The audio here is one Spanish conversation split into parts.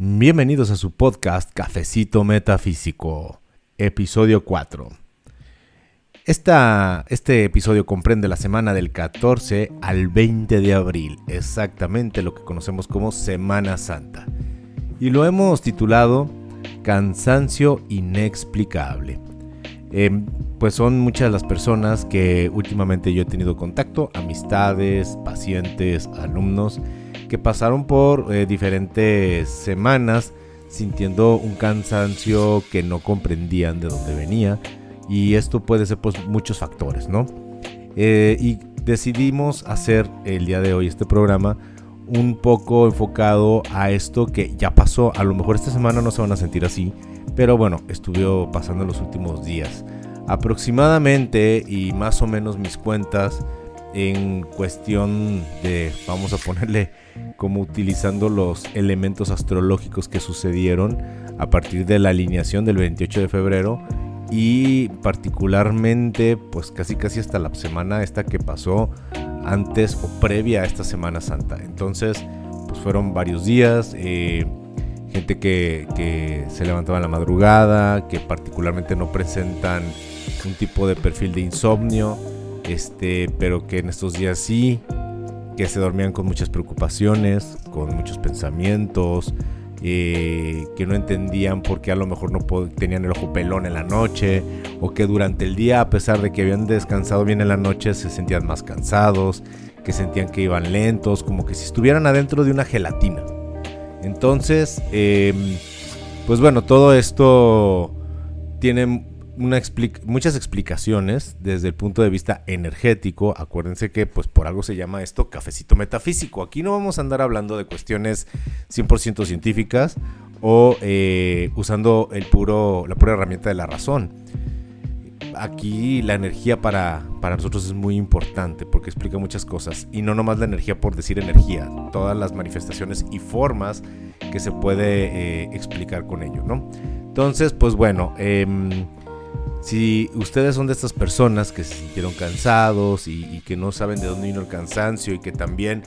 Bienvenidos a su podcast Cafecito Metafísico, episodio 4. Este episodio comprende la semana del 14 al 20 de abril, exactamente lo que conocemos como Semana Santa. Y lo hemos titulado Cansancio Inexplicable. Pues son muchas las personas que últimamente yo he tenido contacto, amistades, pacientes, alumnos, que pasaron por diferentes semanas sintiendo un cansancio que no comprendían de dónde venía, y esto puede ser por muchos factores, ¿no? Y decidimos hacer el día de hoy este programa un poco enfocado a esto que ya pasó. A lo mejor esta semana no se van a sentir así, pero bueno, estuvo pasando en los últimos días. Aproximadamente, y más o menos mis cuentas, en cuestión de, vamos a ponerle como utilizando los elementos astrológicos que sucedieron a partir de la alineación del 28 de febrero y particularmente pues casi hasta la semana esta que pasó antes o previa a esta Semana Santa. Entonces pues fueron varios días, gente que se levantaba en la madrugada, que particularmente no presentan un tipo de perfil de insomnio, pero que en estos días sí, que se dormían con muchas preocupaciones, con muchos pensamientos, que no entendían por qué a lo mejor no tenían el ojo pelón en la noche, o que durante el día, a pesar de que habían descansado bien en la noche, se sentían más cansados, que sentían que iban lentos, como que si estuvieran adentro de una gelatina. Entonces, pues bueno, todo esto tiene muchas explicaciones desde el punto de vista energético. Acuérdense que pues por algo se llama esto Cafecito Metafísico. Aquí no vamos a andar hablando de cuestiones 100% científicas o usando la pura herramienta de la razón. Aquí la energía para nosotros es muy importante porque explica muchas cosas, y no nomás la energía por decir energía, todas las manifestaciones y formas que se puede explicar con ello, ¿no? Entonces, pues bueno, si ustedes son de estas personas que se sintieron cansados y que no saben de dónde vino el cansancio, y que también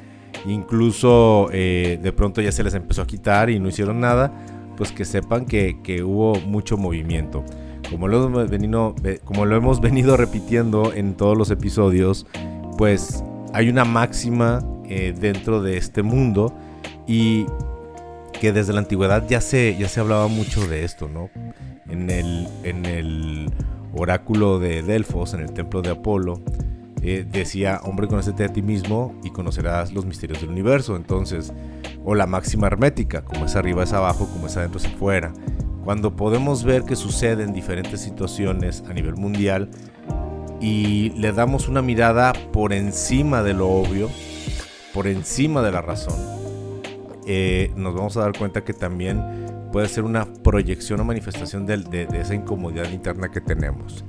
incluso de pronto ya se les empezó a quitar y no hicieron nada, pues que sepan que hubo mucho movimiento. Como lo hemos venido repitiendo en todos los episodios, pues hay una máxima dentro de este mundo, y que desde la antigüedad ya se hablaba mucho de esto, ¿no? En el oráculo de Delfos, en el templo de Apolo, decía: hombre, conócete a ti mismo y conocerás los misterios del universo. Entonces, o la máxima hermética, como es arriba es abajo, como es adentro es afuera. Cuando podemos ver que suceden diferentes situaciones a nivel mundial y le damos una mirada por encima de lo obvio, por encima de la razón, nos vamos a dar cuenta que también puede ser una proyección o manifestación de esa incomodidad interna que tenemos.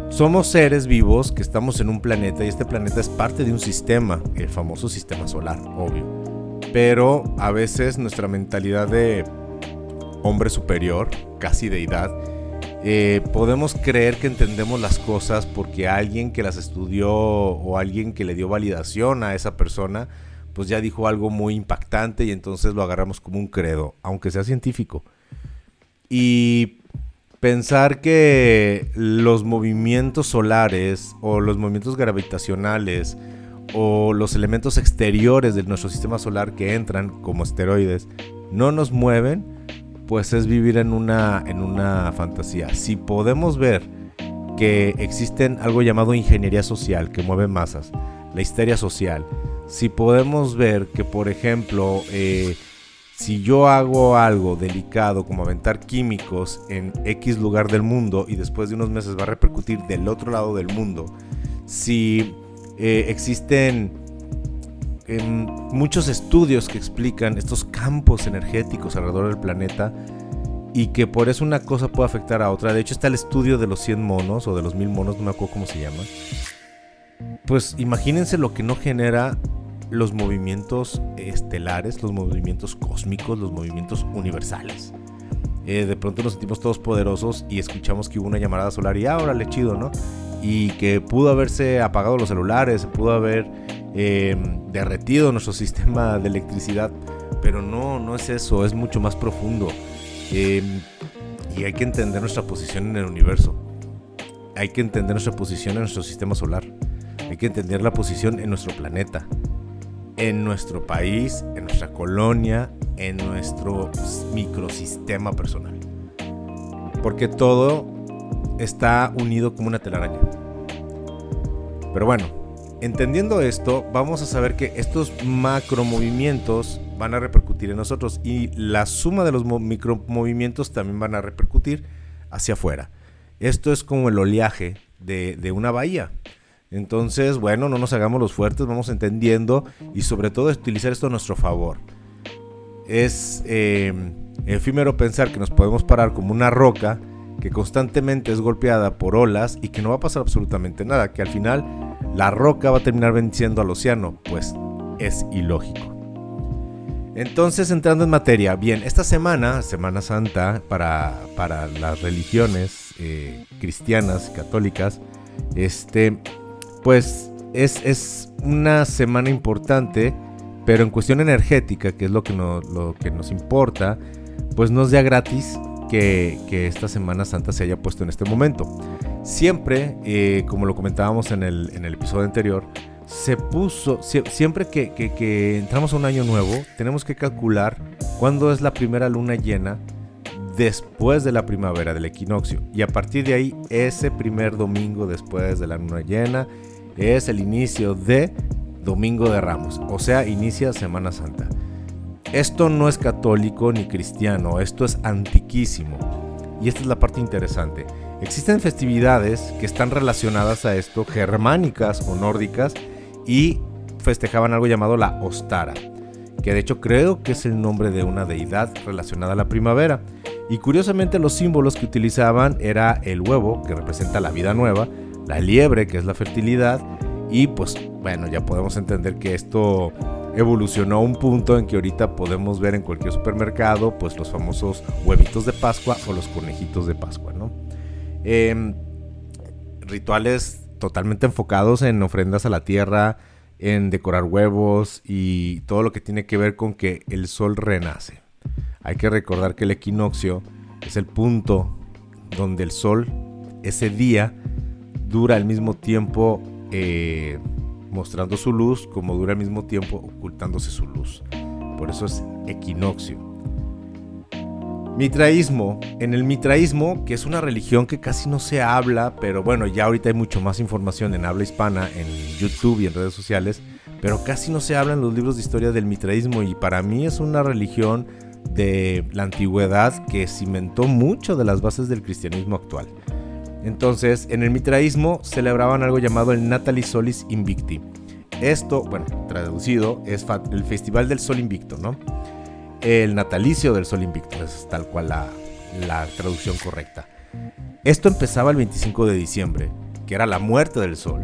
Somos seres vivos que estamos en un planeta, y este planeta es parte de un sistema, el famoso sistema solar, obvio. Pero a veces nuestra mentalidad de hombre superior, casi deidad, podemos creer que entendemos las cosas porque alguien que las estudió o alguien que le dio validación a esa persona pues ya dijo algo muy impactante, y entonces lo agarramos como un credo, aunque sea científico. Y pensar que los movimientos solares o los movimientos gravitacionales o los elementos exteriores de nuestro sistema solar que entran como asteroides no nos mueven, pues es vivir en una fantasía. Si podemos ver que existen algo llamado ingeniería social que mueve masas, la histeria social, si podemos ver que, por ejemplo, si yo hago algo delicado como aventar químicos en X lugar del mundo y después de unos meses va a repercutir del otro lado del mundo, si existen muchos estudios que explican estos campos energéticos alrededor del planeta, y que por eso una cosa puede afectar a otra. De hecho está el estudio de los 100 monos o de los 1000 monos, no me acuerdo cómo se llama. Pues imagínense lo que no genera los movimientos estelares, los movimientos cósmicos, los movimientos universales. De pronto nos sentimos todos poderosos y escuchamos que hubo una llamarada solar y órale, chido, ¿no? Y que pudo haberse apagado los celulares, pudo haber derretido nuestro sistema de electricidad pero no es eso, es mucho más profundo. Y hay que entender nuestra posición en el universo. Hay que entender nuestra posición en nuestro sistema solar. Hay que entender la posición en nuestro planeta, en nuestro país, en nuestra colonia, en nuestro microsistema personal. Porque todo está unido como una telaraña. Pero bueno, entendiendo esto, vamos a saber que estos macromovimientos van a repercutir en nosotros y la suma de los micromovimientos también van a repercutir hacia afuera. Esto es como el oleaje de una bahía. Entonces, bueno, no nos hagamos los fuertes, vamos entendiendo y sobre todo utilizar esto a nuestro favor. Es efímero pensar que nos podemos parar como una roca que constantemente es golpeada por olas y que no va a pasar absolutamente nada, que al final la roca va a terminar venciendo al océano, pues es ilógico. Entonces, entrando en materia, bien, esta semana, Semana Santa para las religiones cristianas, católicas, pues es una semana importante, pero en cuestión energética, que es lo que nos importa, pues no es ya gratis que esta Semana Santa se haya puesto en este momento. Siempre, como lo comentábamos en el episodio anterior, se puso, siempre que entramos a un año nuevo, tenemos que calcular cuándo es la primera luna llena después de la primavera, del equinoccio. Y a partir de ahí, ese primer domingo después de la luna llena es el inicio de Domingo de Ramos, o sea, inicia Semana Santa. Esto no es católico ni cristiano, esto es antiquísimo. Y esta es la parte interesante. Existen festividades que están relacionadas a esto, germánicas o nórdicas, y festejaban algo llamado la Ostara, que de hecho creo que es el nombre de una deidad relacionada a la primavera. Y curiosamente los símbolos que utilizaban era el huevo, que representa la vida nueva, la liebre, que es la fertilidad, y pues bueno, ya podemos entender que esto evolucionó a un punto en que ahorita podemos ver en cualquier supermercado pues los famosos huevitos de Pascua o los conejitos de Pascua, ¿no? Rituales totalmente enfocados en ofrendas a la tierra, en decorar huevos y todo lo que tiene que ver con que el sol renace. Hay que recordar que el equinoccio es el punto donde el sol, ese día, dura al mismo tiempo mostrando su luz como dura al mismo tiempo ocultándose su luz. Por eso es equinoccio. Mitraísmo. En el mitraísmo, que es una religión que casi no se habla, pero bueno, ya ahorita hay mucho más información en habla hispana, en YouTube y en redes sociales, pero casi no se habla en los libros de historia del mitraísmo, y para mí es una religión de la antigüedad que cimentó mucho de las bases del cristianismo actual. Entonces, en el mitraísmo celebraban algo llamado el Natalis Solis Invicti. Esto, bueno, traducido, es el Festival del Sol Invicto, ¿no? El natalicio del Sol Invicto, es tal cual la traducción correcta. Esto empezaba el 25 de diciembre, que era la muerte del sol,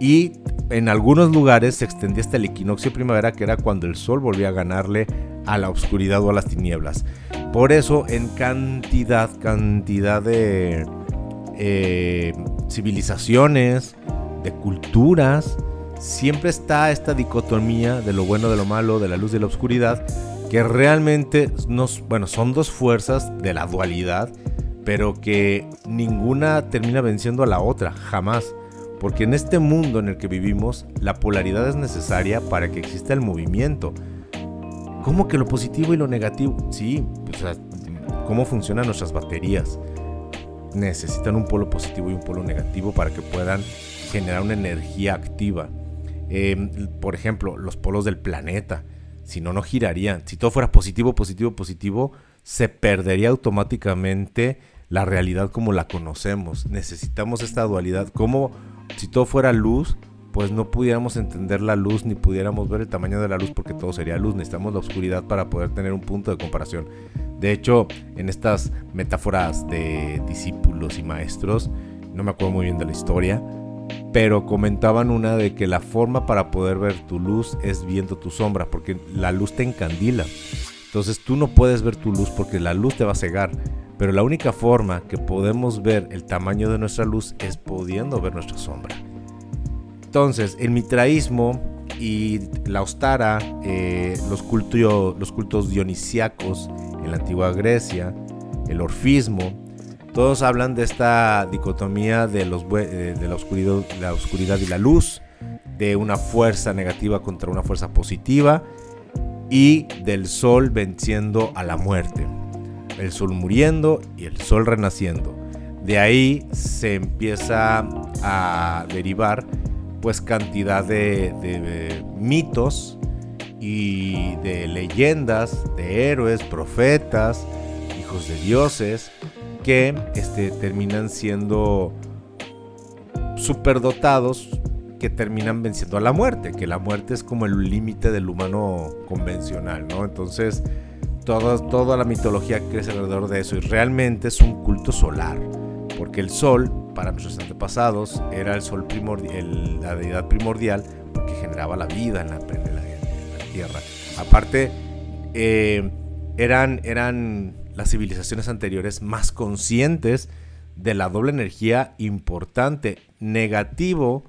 y en algunos lugares se extendía hasta el equinoccio de primavera, que era cuando el sol volvía a ganarle a la oscuridad o a las tinieblas. Por eso, en cantidad de civilizaciones, de culturas, siempre está esta dicotomía de lo bueno, de lo malo, de la luz y de la oscuridad, que realmente son dos fuerzas de la dualidad, pero que ninguna termina venciendo a la otra, jamás. Porque en este mundo en el que vivimos, la polaridad es necesaria para que exista el movimiento. ¿Cómo que lo positivo y lo negativo? Sí, pues, ¿cómo funcionan nuestras baterías? Necesitan un polo positivo y un polo negativo para que puedan generar una energía activa. Por ejemplo, los polos del planeta. Si no, no girarían. Si todo fuera positivo, se perdería automáticamente la realidad como la conocemos. Necesitamos esta dualidad. Como si todo fuera luz, pues no pudiéramos entender la luz ni pudiéramos ver el tamaño de la luz, porque todo sería luz. Necesitamos la oscuridad para poder tener un punto de comparación. De hecho, en estas metáforas de discípulos y maestros, no me acuerdo muy bien de la historia, pero comentaban una de que la forma para poder ver tu luz es viendo tu sombra, porque la luz te encandila. Entonces tú no puedes ver tu luz porque la luz te va a cegar, pero la única forma que podemos ver el tamaño de nuestra luz es pudiendo ver nuestra sombra. Entonces, el mitraísmo y la ostara, los cultos dionisíacos en la antigua Grecia, el orfismo, todos hablan de esta dicotomía de la oscuridad y la luz, de una fuerza negativa contra una fuerza positiva, y del sol venciendo a la muerte, el sol muriendo y el sol renaciendo. De ahí se empieza a derivar pues cantidad de mitos y de leyendas, de héroes, profetas, hijos de dioses, que terminan siendo superdotados, que terminan venciendo a la muerte, que la muerte es como el límite del humano convencional, ¿no? Entonces toda la mitología crece alrededor de eso, y realmente es un culto solar, porque el sol, para nuestros antepasados, era el sol la deidad primordial, porque generaba la vida en la tierra. Aparte, eran las civilizaciones anteriores más conscientes de la doble energía importante. Negativo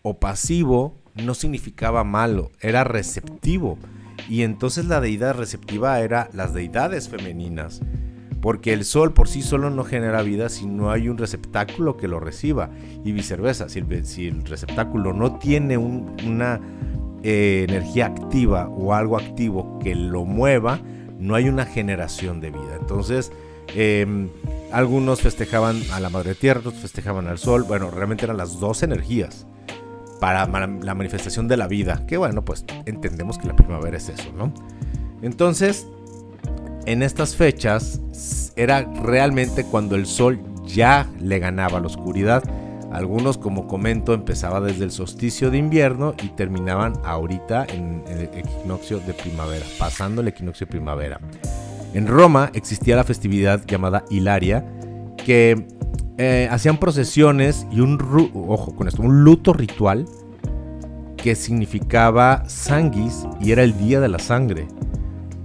o pasivo no significaba malo, era receptivo. Y entonces la deidad receptiva era las deidades femeninas, porque el sol por sí solo no genera vida si no hay un receptáculo que lo reciba, y viceversa. Si el receptáculo no tiene una energía activa o algo activo que lo mueva, no hay una generación de vida. Entonces algunos festejaban a la madre tierra, otros festejaban al sol. Bueno, realmente eran las dos energías para la manifestación de la vida, que bueno, pues entendemos que la primavera es eso, ¿no? Entonces, en estas fechas era realmente cuando el sol ya le ganaba la oscuridad. Algunos, como comento, empezaba desde el solsticio de invierno y terminaban ahorita en el equinoccio de primavera, pasando el equinoccio de primavera. En Roma existía la festividad llamada Hilaria, que hacían procesiones y un luto ritual que significaba sanguis, y era el día de la sangre,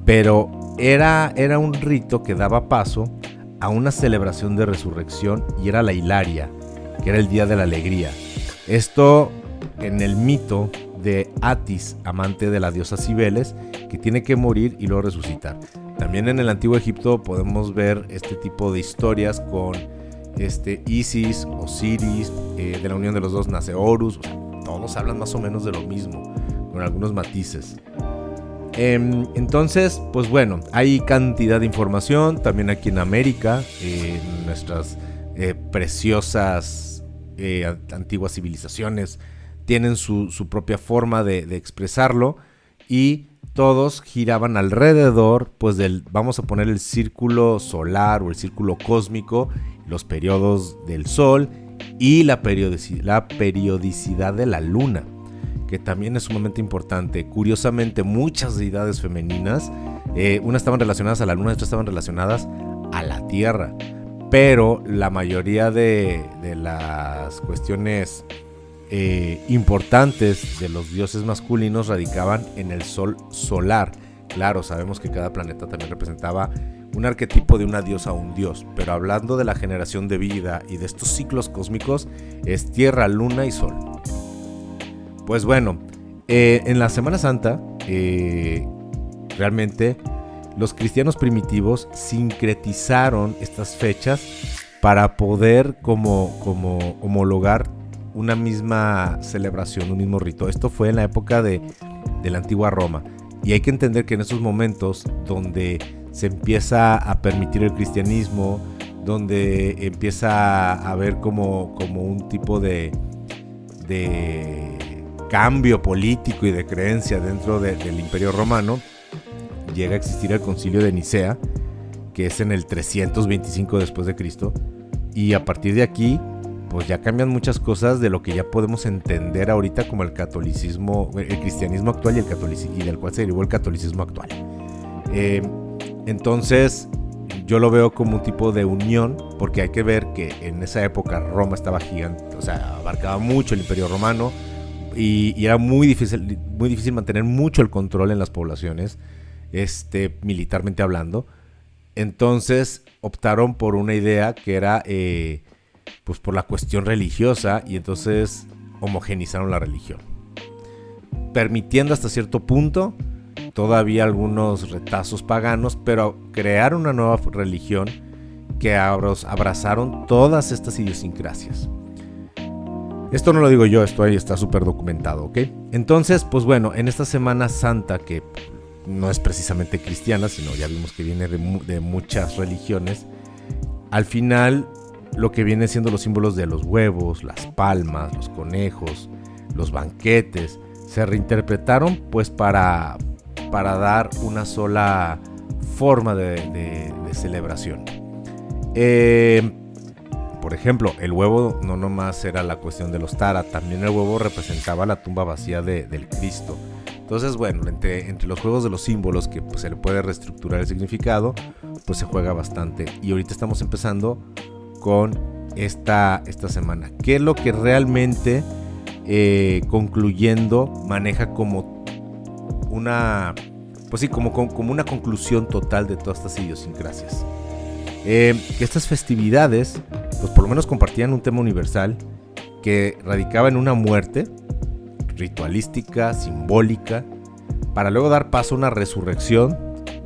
pero era un rito que daba paso a una celebración de resurrección, y era la Hilaria, que era el día de la alegría. Esto en el mito de Atis, amante de la diosa Cibeles, que tiene que morir y luego resucitar. También en el antiguo Egipto podemos ver este tipo de historias con Isis, Osiris, de la unión de los dos nace Horus. O sea, todos hablan más o menos de lo mismo, con algunos matices. Entonces, pues bueno, hay cantidad de información también aquí en América, nuestras preciosas antiguas civilizaciones tienen su propia forma de expresarlo, y todos giraban alrededor pues vamos a poner el círculo solar o el círculo cósmico, los periodos del sol y la periodicidad de la luna, que también es sumamente importante. Curiosamente, muchas deidades femeninas, unas estaban relacionadas a la luna, otras estaban relacionadas a la tierra, pero la mayoría de las cuestiones importantes de los dioses masculinos radicaban en el sol solar. Claro, sabemos que cada planeta también representaba un arquetipo de una diosa o un dios, pero hablando de la generación de vida y de estos ciclos cósmicos, es tierra, luna y sol. Pues bueno, en la Semana Santa, realmente los cristianos primitivos sincretizaron estas fechas para poder como homologar una misma celebración, un mismo rito. Esto fue en la época de la antigua Roma, y hay que entender que en esos momentos donde se empieza a permitir el cristianismo, donde empieza a haber como un tipo de cambio político y de creencia dentro del Imperio Romano, llega a existir el Concilio de Nicea, que es en el 325 después de Cristo, y a partir de aquí pues ya cambian muchas cosas de lo que ya podemos entender ahorita como el catolicismo, el cristianismo actual y del cual se derivó el catolicismo actual. Entonces yo lo veo como un tipo de unión, porque hay que ver que en esa época Roma estaba gigante, o sea, abarcaba mucho el Imperio Romano, y era muy difícil mantener mucho el control en las poblaciones, militarmente hablando. Entonces optaron por una idea que era pues por la cuestión religiosa, y entonces homogenizaron la religión. permitiendo hasta cierto punto todavía algunos retazos paganos, pero crear una nueva religión que abrazaron todas estas idiosincrasias. Esto no lo digo yo, esto ahí está súper documentado, ¿ok? Entonces, pues bueno, en esta Semana Santa, que no es precisamente cristiana, sino ya vimos que viene de muchas religiones, al final lo que viene siendo los símbolos de los huevos, las palmas, los conejos, los banquetes, se reinterpretaron pues para dar una sola forma de celebración. Por ejemplo, el huevo no nomás era la cuestión de los Tara, también el huevo representaba la tumba vacía del Cristo. Entonces, bueno, entre los juegos de los símbolos, que pues, se le puede reestructurar el significado, pues se juega bastante. Y ahorita estamos empezando con esta semana. ¿Qué es lo que realmente, concluyendo, maneja como una, pues sí, como una conclusión total de todas estas idiosincrasias? Que estas festividades, pues por lo menos compartían un tema universal que radicaba en una muerte ritualística, simbólica, para luego dar paso a una resurrección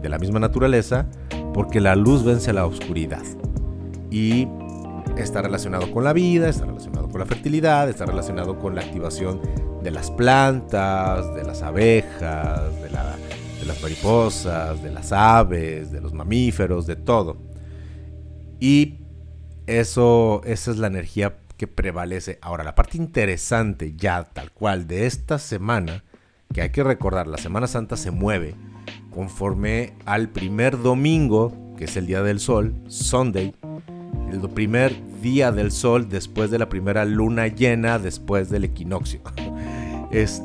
de la misma naturaleza, porque la luz vence a la oscuridad. Y está relacionado con la vida, está relacionado con la fertilidad, está relacionado con la activación de las plantas, de las abejas, de las mariposas, de las aves, de los mamíferos, de todo. Y esa es la energía que prevalece. Ahora, la parte interesante ya tal cual de esta semana, que hay que recordar, la Semana Santa se mueve conforme al primer domingo, que es el Día del Sol, Sunday, el primer día del Sol después de la primera luna llena, después del equinoccio. Es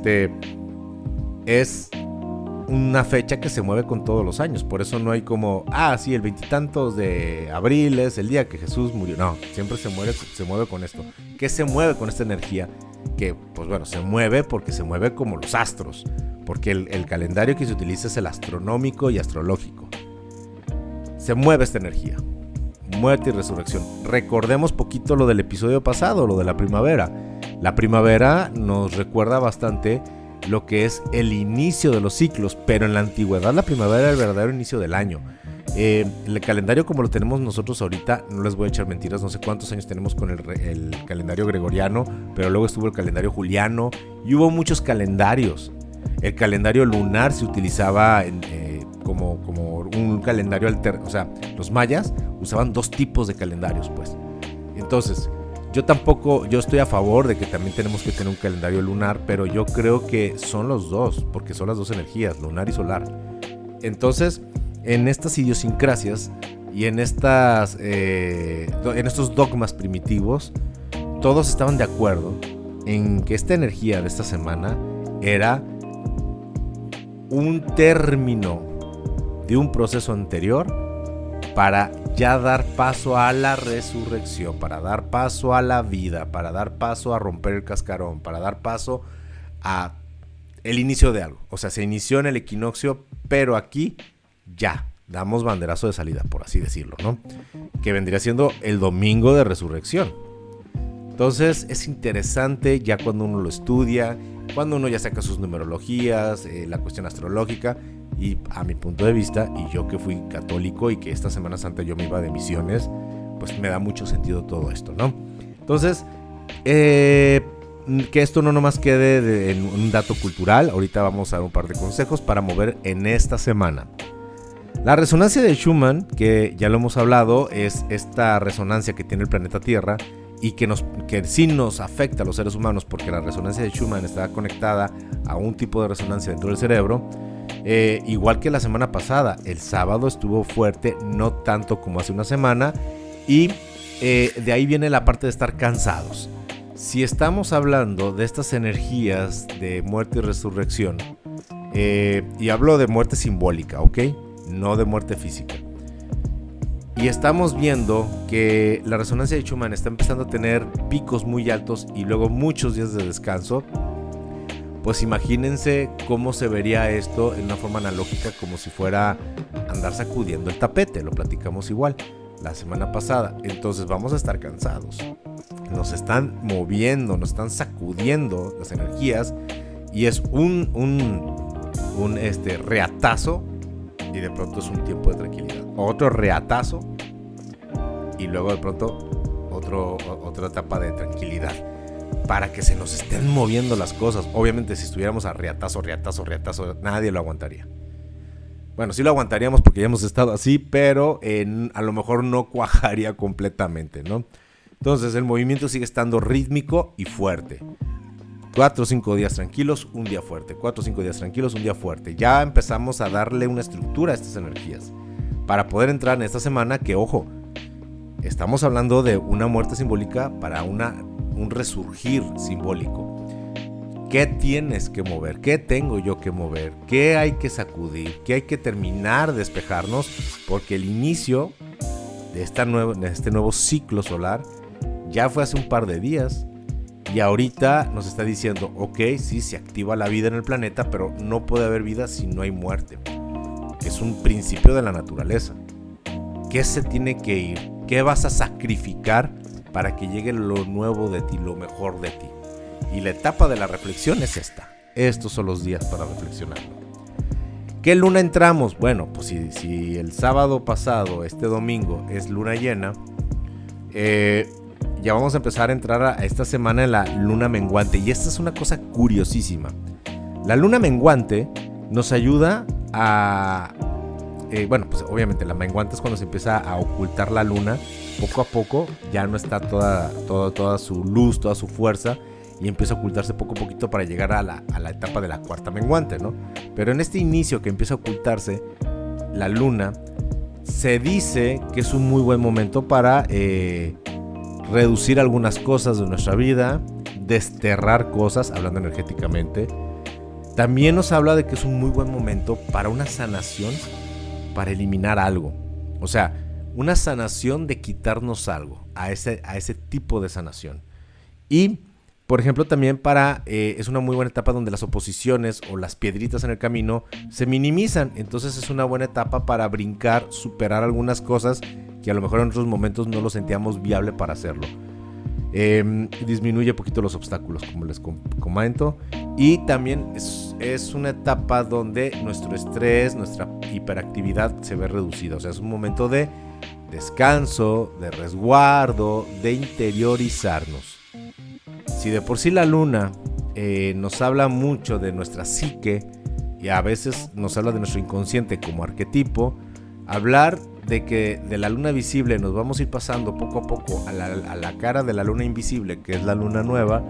una fecha que se mueve con todos los años, por eso no hay como, sí, el 20 y tantos de abril es el día que Jesús murió. No, siempre se mueve con esto. ¿Qué se mueve con esta energía? Que, pues bueno, se mueve porque se mueve como los astros, porque el calendario que se utiliza es el astronómico y astrológico. Se mueve esta energía, muerte y resurrección. Recordemos poquito lo del episodio pasado, lo de la primavera. La primavera nos recuerda bastante lo que es el inicio de los ciclos, pero en la antigüedad la primavera era el verdadero inicio del año. El calendario como lo tenemos nosotros ahorita, no les voy a echar mentiras, no sé cuántos años tenemos con el calendario gregoriano, pero luego estuvo el calendario juliano y hubo muchos calendarios. El calendario lunar se utilizaba como un calendario alterno, o sea, los mayas usaban dos tipos de calendarios, pues. Entonces, yo estoy a favor de que también tenemos que tener un calendario lunar, pero yo creo que son los dos, porque son las dos energías, lunar y solar. Entonces, en estas idiosincrasias y en estos dogmas primitivos, todos estaban de acuerdo en que esta energía de esta semana era un término de un proceso anterior para ya dar paso a la resurrección, para dar paso a la vida, para dar paso a romper el cascarón, para dar paso a el inicio de algo. O sea, se inició en el equinoccio, pero aquí ya damos banderazo de salida, por así decirlo, ¿no? Que vendría siendo el domingo de resurrección. Entonces es interesante ya cuando uno lo estudia, cuando uno ya saca sus numerologías, la cuestión astrológica. Y a mi punto de vista, y yo que fui católico y que esta Semana Santa yo me iba de misiones, pues me da mucho sentido todo esto, ¿no? Entonces, que esto no nomás quede en un dato cultural. Ahorita vamos a dar un par de consejos para mover en esta semana. La resonancia de Schumann, que ya lo hemos hablado, es esta resonancia que tiene el planeta Tierra y que sí nos afecta a los seres humanos, porque la resonancia de Schumann está conectada a un tipo de resonancia dentro del cerebro. Igual que la semana pasada, el sábado estuvo fuerte, no tanto como hace una semana, y de ahí viene la parte de estar cansados. Si estamos hablando de estas energías de muerte y resurrección, y hablo de muerte simbólica, ¿ok? No de muerte física. Y estamos viendo que la resonancia de Schumann está empezando a tener picos muy altos y luego muchos días de descanso. Pues imagínense cómo se vería esto en una forma analógica, como si fuera andar sacudiendo el tapete. Lo platicamos igual la semana pasada. Entonces vamos a estar cansados. Nos están moviendo, nos están sacudiendo las energías y es un reatazo, y de pronto es un tiempo de tranquilidad. Otro reatazo, y luego de pronto otra etapa de tranquilidad, para que se nos estén moviendo las cosas. Obviamente si estuviéramos a reatazo, nadie lo aguantaría. Bueno, sí lo aguantaríamos porque ya hemos estado así, pero a lo mejor no cuajaría completamente, ¿no? Entonces el movimiento sigue estando rítmico y fuerte. 4 o 5 días tranquilos, un día fuerte. 4 o 5 días tranquilos, un día fuerte. Ya empezamos a darle una estructura a estas energías para poder entrar en esta semana que, ojo, estamos hablando de una muerte simbólica para un resurgir simbólico. ¿Qué tienes que mover? ¿Qué tengo yo que mover? ¿Qué hay que sacudir? ¿Qué hay que terminar de despejarnos? Porque el inicio de este nuevo ciclo solar ya fue hace un par de días. Y ahorita nos está diciendo, ok, sí, se activa la vida en el planeta, pero no puede haber vida si no hay muerte. Que es un principio de la naturaleza. ¿Qué se tiene que ir? ¿Qué vas a sacrificar para que llegue lo nuevo de ti, lo mejor de ti? Y la etapa de la reflexión es esta. Estos son los días para reflexionarlo. ¿Qué luna entramos? Bueno, pues si el sábado pasado, este domingo, es luna llena, ya vamos a empezar a entrar a esta semana en la luna menguante. Y esta es una cosa curiosísima. La luna menguante nos ayuda a... pues obviamente la menguante es cuando se empieza a ocultar la luna. Poco a poco ya no está toda su luz, toda su fuerza, y empieza a ocultarse poco a poquito para llegar a la etapa de la cuarta menguante, ¿no? Pero en este inicio que empieza a ocultarse la luna, se dice que es un muy buen momento para reducir algunas cosas de nuestra vida, desterrar cosas, hablando energéticamente. También nos habla de que es un muy buen momento para una sanación, para eliminar algo. O sea, una sanación de quitarnos algo, a ese tipo de sanación. Y, por ejemplo, también es una muy buena etapa donde las oposiciones o las piedritas en el camino se minimizan. Entonces es una buena etapa para brincar, superar algunas cosas que a lo mejor en otros momentos no lo sentíamos viable para hacerlo. Disminuye un poquito los obstáculos, como les comento. Y también es una etapa donde nuestro estrés, nuestra hiperactividad se ve reducida. O sea, es un momento de descanso, de resguardo, de interiorizarnos. Si de por sí la luna nos habla mucho de nuestra psique y a veces nos habla de nuestro inconsciente como arquetipo, hablar de que de la luna visible nos vamos a ir pasando poco a poco a la cara de la luna invisible, que es la luna nueva,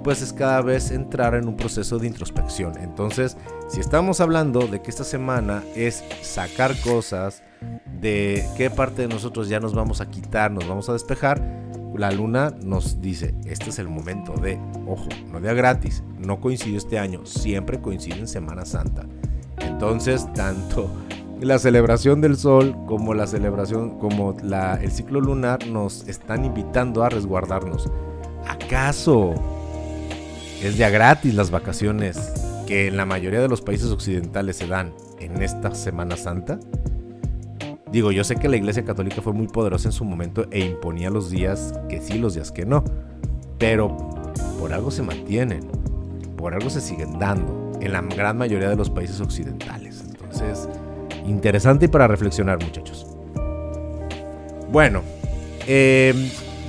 pues es cada vez entrar en un proceso de introspección. Entonces, si estamos hablando de que esta semana es sacar cosas, de qué parte de nosotros ya nos vamos a quitar, nos vamos a despejar, la luna nos dice, este es el momento de, ojo, no de a gratis, no coincide este año, siempre coincide en Semana Santa. Entonces, tanto la celebración del sol como el ciclo lunar nos están invitando a resguardarnos. ¿Acaso es de a gratis las vacaciones que en la mayoría de los países occidentales se dan en esta Semana Santa? Digo, yo sé que la Iglesia Católica fue muy poderosa en su momento e imponía los días que sí, los días que no, pero por algo se mantienen, por algo se siguen dando en la gran mayoría de los países occidentales. Entonces, interesante y para reflexionar, muchachos. Bueno,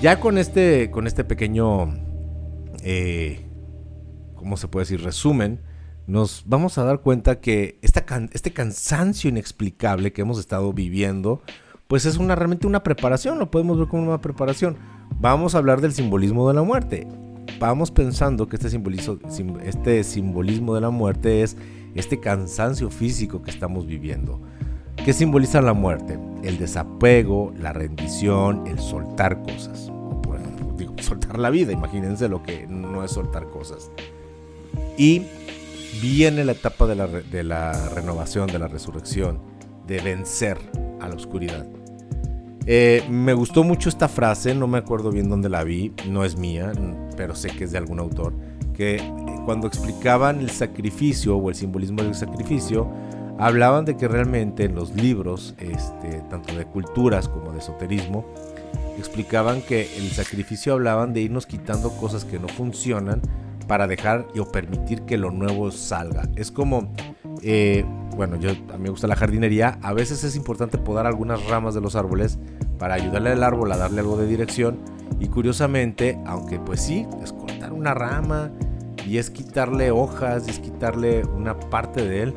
ya con este pequeño, ¿cómo se puede decir? Resumen, nos vamos a dar cuenta que este cansancio inexplicable que hemos estado viviendo, pues es realmente una preparación, lo podemos ver como una preparación. Vamos a hablar del simbolismo de la muerte. Vamos pensando que este simbolismo de la muerte es este cansancio físico que estamos viviendo. ¿Qué simboliza la muerte? El desapego, la rendición, el soltar cosas. O por ejemplo, soltar la vida, imagínense lo que no es soltar cosas. Y viene la etapa de la renovación, de la resurrección, de vencer a la oscuridad. Me gustó mucho esta frase, no me acuerdo bien dónde la vi, no es mía, pero sé que es de algún autor, que cuando explicaban el sacrificio o el simbolismo del sacrificio, hablaban de que realmente en los libros, tanto de culturas como de esoterismo, explicaban que el sacrificio hablaban de irnos quitando cosas que no funcionan para dejar o permitir que lo nuevo salga. Es como, a mí me gusta la jardinería, a veces es importante podar algunas ramas de los árboles para ayudarle al árbol a darle algo de dirección, y curiosamente, aunque pues sí, es cortar una rama y es quitarle hojas y es quitarle una parte de él,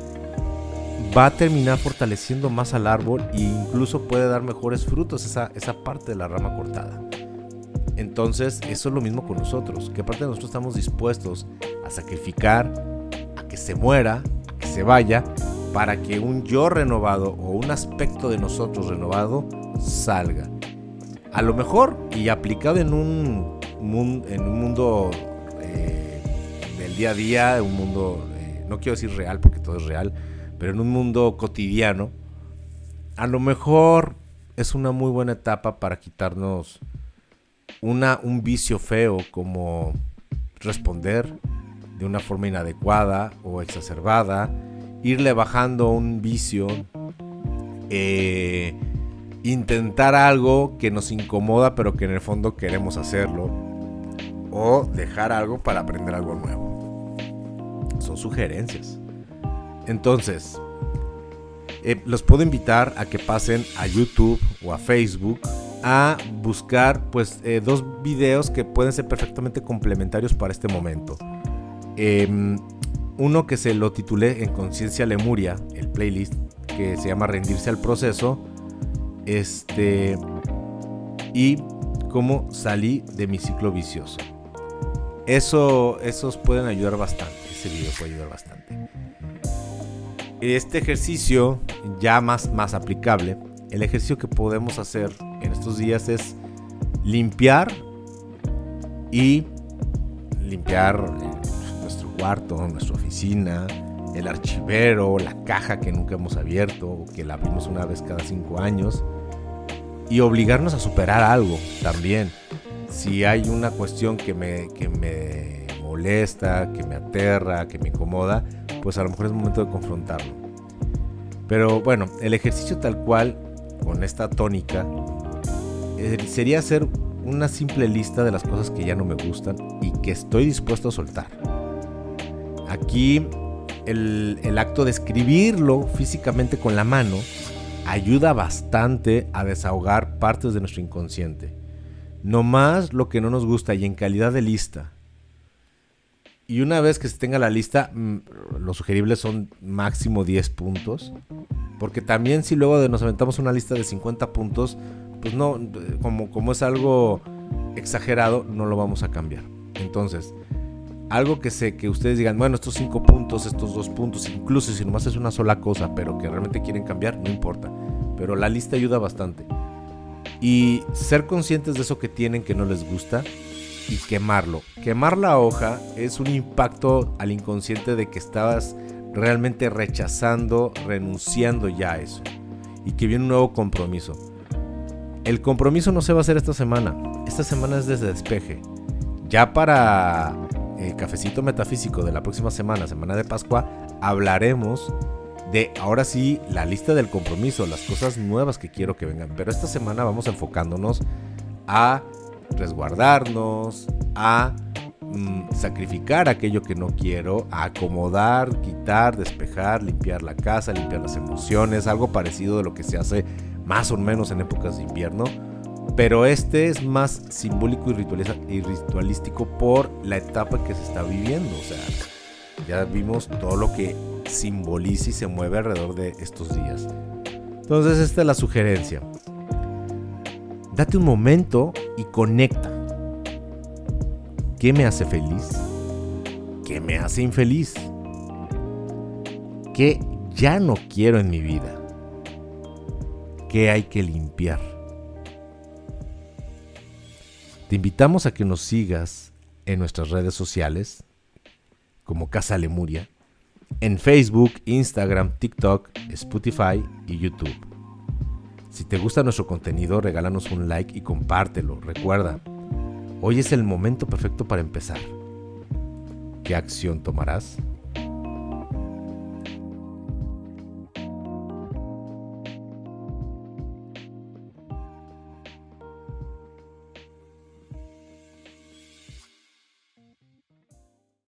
va a terminar fortaleciendo más al árbol e incluso puede dar mejores frutos esa parte de la rama cortada. Entonces, eso es lo mismo con nosotros, que aparte de nosotros estamos dispuestos a sacrificar, a que se muera, a que se vaya, para que un yo renovado o un aspecto de nosotros renovado salga. A lo mejor, y aplicado en un mundo del día a día, un mundo, no quiero decir real porque todo es real, pero en un mundo cotidiano, a lo mejor es una muy buena etapa para quitarnos un vicio feo, como responder de una forma inadecuada o exacerbada, irle bajando un vicio, intentar algo que nos incomoda pero que en el fondo queremos hacerlo, o dejar algo para aprender algo nuevo. Son sugerencias. Entonces, los puedo invitar a que pasen a YouTube o a Facebook a buscar pues 2 videos que pueden ser perfectamente complementarios para este momento. Uno que se lo titulé En Conciencia Lemuria, el playlist, que se llama Rendirse al Proceso, y cómo salí de mi ciclo vicioso. Esos pueden ayudar bastante. Ese video puede ayudar bastante. Este ejercicio ya más aplicable, el ejercicio que podemos hacer en estos días es limpiar nuestro cuarto, nuestra oficina, el archivero, la caja que nunca hemos abierto o que la abrimos una vez cada 5 años, y obligarnos a superar algo también. Si hay una cuestión que me molesta, que me aterra, que me incomoda, pues a lo mejor es momento de confrontarlo. Pero bueno, el ejercicio tal cual, con esta tónica, sería hacer una simple lista de las cosas que ya no me gustan y que estoy dispuesto a soltar. Aquí el acto de escribirlo físicamente con la mano ayuda bastante a desahogar partes de nuestro inconsciente. No más lo que no nos gusta, y en calidad de lista. Y una vez que se tenga la lista, lo sugerible son máximo 10 puntos. Porque también si luego nos aventamos una lista de 50 puntos, pues no, como es algo exagerado, no lo vamos a cambiar. Entonces, algo que ustedes digan, bueno, estos 5 puntos, estos 2 puntos, incluso si nomás es una sola cosa, pero que realmente quieren cambiar, no importa. Pero la lista ayuda bastante. Y ser conscientes de eso que tienen que no les gusta y quemarlo. Quemar la hoja es un impacto al inconsciente de que estabas realmente rechazando, renunciando ya a eso. Y que viene un nuevo compromiso. El compromiso no se va a hacer esta semana. Esta semana es desde despeje. Ya para el cafecito metafísico de la próxima semana, semana de Pascua, hablaremos de, ahora sí, la lista del compromiso, las cosas nuevas que quiero que vengan. Pero esta semana vamos enfocándonos a resguardarnos, a sacrificar aquello que no quiero, a acomodar, quitar, despejar, limpiar la casa, limpiar las emociones, algo parecido de lo que se hace más o menos en épocas de invierno. Pero este es más simbólico y ritualístico por la etapa que se está viviendo. O sea, ya vimos todo lo que simboliza y se mueve alrededor de estos días. Entonces esta es la sugerencia. Date un momento y conecta. ¿Qué me hace feliz? ¿Qué me hace infeliz? ¿Qué ya no quiero en mi vida? ¿Qué hay que limpiar? Te invitamos a que nos sigas en nuestras redes sociales como Casa Lemuria, en Facebook, Instagram, TikTok, Spotify y YouTube. Si te gusta nuestro contenido, regálanos un like y compártelo. Recuerda, hoy es el momento perfecto para empezar. ¿Qué acción tomarás?